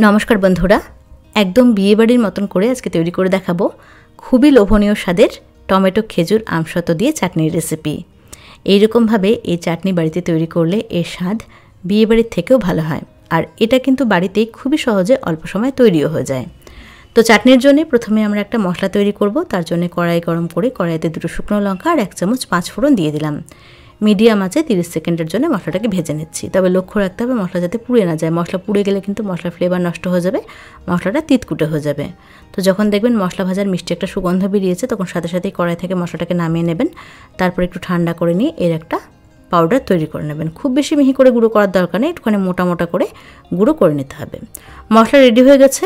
नमस्कार बंधुरा एकदम बिये बाड़ीर मतन करे आज के तैरी करे देखाबो खूबई लोभनीय स्वादेर टमेटो खेजूर आमशत दिए चाटनिर रेसिपि। एई रकम भावे एई चाटनी बाड़ीते तैरी करले एर स्वाद बिये बाड़ीर थेकेओ भालो हय और एटा किन्तु बाड़ीतेई खूबई सहजे अल्प समय तैरिओ हये जाय। तो चाटनिर जोन्नो प्रथमे आमरा एकटा मशला तैरी करब। तार जोन्नो कड़ाई गरम करे कड़ाईते दुटो शुकनो लंका और 1 चामच 5 फोड़न दिए दिलाम। मीडियम आँचे 30 सेकेंडर जो मशलाटाके भेजे निচ্ছি। तबे लक्ष्य रखते हैं मशला जाते पुड़े ना जाए। मशला पुड़े गेले किन्तु मशलार फ्लेवर नष्ट हो जाए, मशलाटा तितकुटे हो जाए। तो जखन देखबेन मशला भाजार मिष्टि एक सुगंध बेरिয়েছে तखन साथे साथेই कड़ाई थेके मशलाटाके नामिয়ে नेবেন। तारपर एकटु ठांडा करे निয়ে एर एकटा पाउडार तैरी करे नेবেন। खूब बेशी मिहि करे गुঁড়ো করার दरकार नेই, एकटुखाনি मोटा मोटा करे गुঁড়ো करे निতে হবে। मशला रेडी হয়ে গেছে।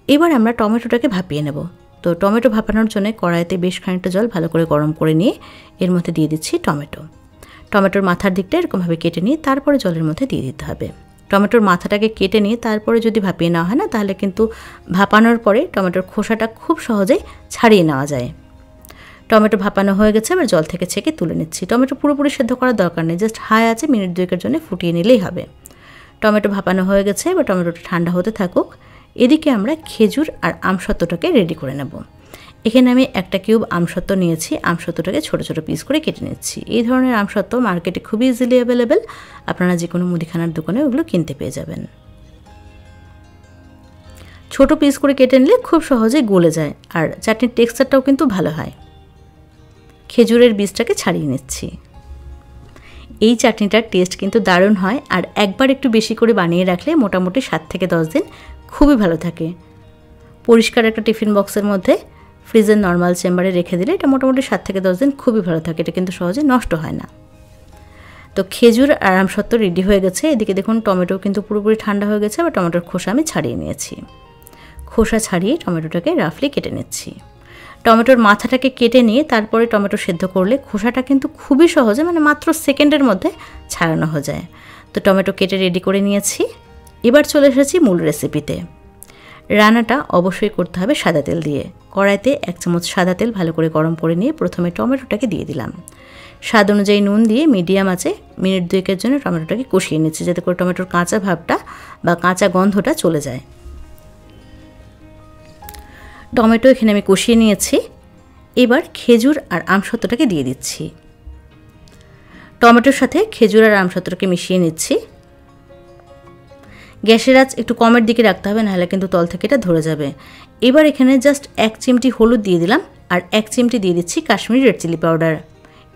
এবার আমরা টমেটোটাকে ভাপিয়ে নেব। তো টমেটো ভাপানোর জন্য কড়াইতে বেশ খানিকটা জল ভালো করে গরম করে নিয়ে এর মধ্যে দিয়ে দিচ্ছি টমেটো। टमेटोर माथार दिकटा एरकम भावे केटे निয়ে तारपरे जलेर मধ্যে দিয়ে দিতে হবে। टमेटोर माथाटाके केटे निয়ে तारपरे যদি ভাপিয়ে নেওয়া হয় না তাহলে কিন্তু ভাপানোর পরে টমেটোর খোসাটা খুব সহজেই ছাড়িয়ে নেওয়া যায়। টমেটো ভাপানো হয়ে গেছে, এবার জল থেকে ছেঁকে তুলে নিচ্ছি। টমেটো পুরোপুরি সেদ্ধ করার দরকার নেই, জাস্ট হাই আছে মিনিট 2 জন্য ফুটিয়ে নিলেই হবে। টমেটো ভাপানো হয়ে গেছে, এবার টমেটোটা ঠান্ডা হতে থাকুক। এদিকে আমরা খেজুর আর আমসত্ত্বটাকে রেডি করে নেব। এখানে আমি একটা কিউব আমসত্ত্ব নিয়েছি। আমসত্ত্বটাকে ছোট ছোট পিস করে কেটে নিচ্ছি। এই ধরনের আমসত্ত্ব মার্কেটে খুবই ইজিলি অ্যাভেলেবেল, আপনারা যে কোনো মুদিখানার দোকানে ওগুলো কিনতে পেয়ে যাবেন। ছোট পিস করে কেটে নিলে খুব সহজে গলে যায় আর চাটনির টেক্সচারটাও কিন্তু ভালো হয়। খেজুরের বীজটাকে ছাড়িয়ে নিচ্ছি। এই চাটনিটার টেস্ট কিন্তু দারুণ হয় আর একবার একটু বেশি করে বানিয়ে রাখলে মোটামুটি 7 থেকে 10 দিন খুবই ভালো থাকে। পরিষ্কার একটা টিফিন বক্সের মধ্যে ফ্রিজের নরমাল চেম্বারে রেখে দিলে এটা মোটামুটি 7 থেকে 10 দিন খুবই ভালো থাকে। এটা কিন্তু সহজে নষ্ট হয় না। তো খেজুর আর আমসত্ত্ব রেডি হয়ে গেছে। এদিকে দেখুন টমেটো কিন্তু পুরোপুরি ঠান্ডা হয়ে গেছে। আবার টমেটোর খোসা আমি ছাড়িয়ে নিয়েছি। খোসা ছাড়িয়ে টমেটোটাকে রাফলি কেটে নিচ্ছি। টমেটোর মাথাটাকে কেটে নিয়ে তারপরে টমেটো সেদ্ধ করলে খোসাটা কিন্তু খুবই সহজে মাত্র সেকেন্ডের মধ্যে ছাড়ানো হয়ে যায়। তো টমেটো কেটে রেডি করে নিয়েছি। এবার চলে এসেছি মূল রেসিপিতে। রান্নাটা অবশ্যই করতে হবে সাদা তেল দিয়ে। কড়াইতে 1 চামচ সাদা তেল ভালো করে গরম করে নিয়ে প্রথমে টমেটোটাকে দিয়ে দিলাম। স্বাদ অনুযায়ী নুন দিয়ে মিডিয়াম আঁচে মিনিট 2 জন্য টমেটোটাকে কষিয়ে নিচ্ছি, যাতে করে টমেটোর কাঁচা ভাবটা বা কাঁচা গন্ধটা চলে যায়। টমেটো এখানে আমি কষিয়ে নিয়েছি। এবার খেজুর আর আমসত্ত্বটাকে দিয়ে দিচ্ছি। টমেটোর সাথে খেজুর আর আমসত্ত্বটাকে মিশিয়ে নিচ্ছি। গ্যাসের আঁচ একটু কমের দিকে রাখতে হবে, নাহলে কিন্তু তল থেকে এটা ধরে যাবে। এবার এখানে জাস্ট 1 চিমটি হলুদ দিয়ে দিলাম আর 1 চিমটি দিয়ে দিচ্ছি কাশ্মীরি রেড চিলি পাউডার।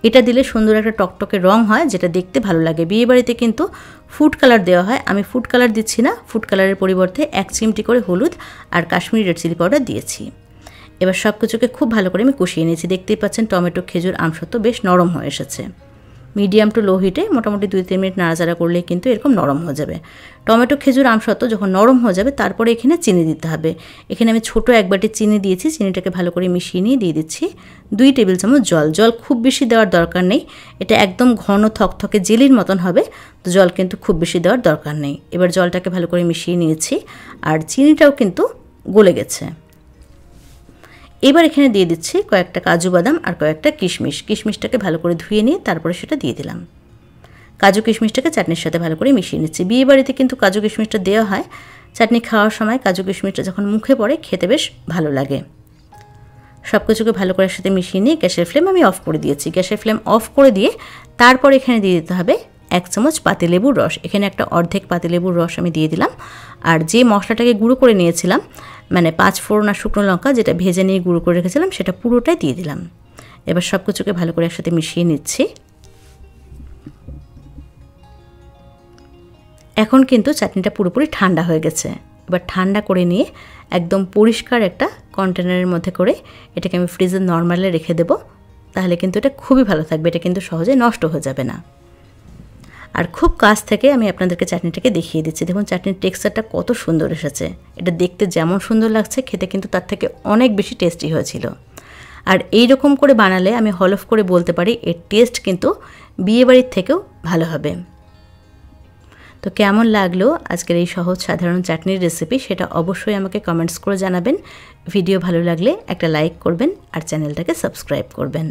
এটা দিলে সুন্দর একটা টকটকে রং হয়, যেটা দেখতে ভালো লাগে। বিয়ে বাড়িতে কিন্তু ফুড কালার দেওয়া হয়, আমি ফুড কালার দিচ্ছি না। ফুড কালারের পরিবর্তে 1 চিমটি করে হলুদ আর কাশ্মীরি রেড চিলি পাউডার দিয়েছি। এবার সব কিছুকে খুব ভালো করে আমি কষিয়ে নিয়েছি। দেখতেই পাচ্ছেন টমেটো খেজুর আমসত্ত্ব বেশ নরম হয়ে এসেছে। মিডিয়াম টু লো হিটে মোটামুটি 2-3 মিনিট নাড়াচাড়া করলে কিন্তু এরকম নরম হয়ে যাবে। টমেটো খেজুর আমসত্ত্ব যখন নরম হয়ে যাবে তারপরে এখানে চিনি দিতে হবে। এখানে আমি ছোট 1 বাটি চিনি দিয়েছি। চিনিটাকে ভালো করে মিশিয়ে নিয়ে দিয়ে দিচ্ছি 2 টেবিল চামচ জল। জল খুব বেশি দেওয়ার দরকার নেই, এটা একদম ঘন থকথকে জেলির মতন হবে। তো জল কিন্তু খুব বেশি দেওয়ার দরকার নেই। এবার জলটাকে ভালো করে মিশিয়ে নিয়েছি আর চিনিটাও কিন্তু গলে গেছে। এবার এখানে দিয়ে দিচ্ছি কয়েকটা কাজু বাদাম আর কয়েকটা কিশমিশ। কিশমিশটাকে ভালো করে ধুয়ে নিয়ে তারপরে সেটা দিয়ে দিলাম। কাজু কিশমিশটাকে চাটনির সাথে ভালো করে মিশিয়ে নিচ্ছি। বিয়ে বাড়িতে কিন্তু কাজু কিশমিশটা দেওয়া হয়। চাটনি খাওয়ার সময় কাজু কিশমিশটা যখন মুখে পড়ে খেতে বেশ ভালো লাগে। সব কিছুকে ভালো করে সাথে মিশিয়ে নিয়ে গ্যাসের ফ্লেম আমি অফ করে দিয়েছি। গ্যাসের ফ্লেম অফ করে দিয়ে তারপর এখানে দিয়ে দিতে হবে 1 চামচ পাতিলেবুর রস। এখানে একটা অর্ধেক পাতিলেবুর রস আমি দিয়ে দিলাম। আর যে মশলাটাকে গুঁড়ো করে নিয়েছিলাম 5 ফোড়ন আর শুকনো লঙ্কা, যেটা ভেজে নিয়ে গুঁড়ো করে রেখেছিলাম, সেটা পুরোটাই দিয়ে দিলাম। এবার সব কিছুকে ভালো করে একসাথে মিশিয়ে নিচ্ছি। এখন কিন্তু চাটনিটা পুরোপুরি ঠান্ডা হয়ে গেছে। এবার ঠান্ডা করে নিয়ে একদম পরিষ্কার একটা কন্টেনারের মধ্যে করে এটাকে আমি ফ্রিজের নরমালে রেখে দেব। তাহলে কিন্তু এটা খুবই ভালো থাকবে, এটা কিন্তু সহজে নষ্ট হয়ে যাবে না। আর খুব কাছ থেকে আমি আপনাদেরকে চাটনিটাকে দেখিয়ে দিচ্ছি। দেখুন চাটনির টেক্সচারটা কত সুন্দর এসেছে। এটা দেখতে যেমন সুন্দর লাগছে, খেতে কিন্তু তার থেকে অনেক বেশি টেস্টি হয়েছিল। আর এই রকম করে বানালে আমি হলফ করে বলতে পারি এর টেস্ট কিন্তু বিয়েবাড়ির থেকেও ভালো হবে। তো কেমন লাগলো আজকের এই সহজ সাধারণ চাটনির রেসিপি, সেটা অবশ্যই আমাকে কমেন্টস করে জানাবেন। ভিডিও ভালো লাগলে একটা লাইক করবেন আর চ্যানেলটাকে সাবস্ক্রাইব করবেন।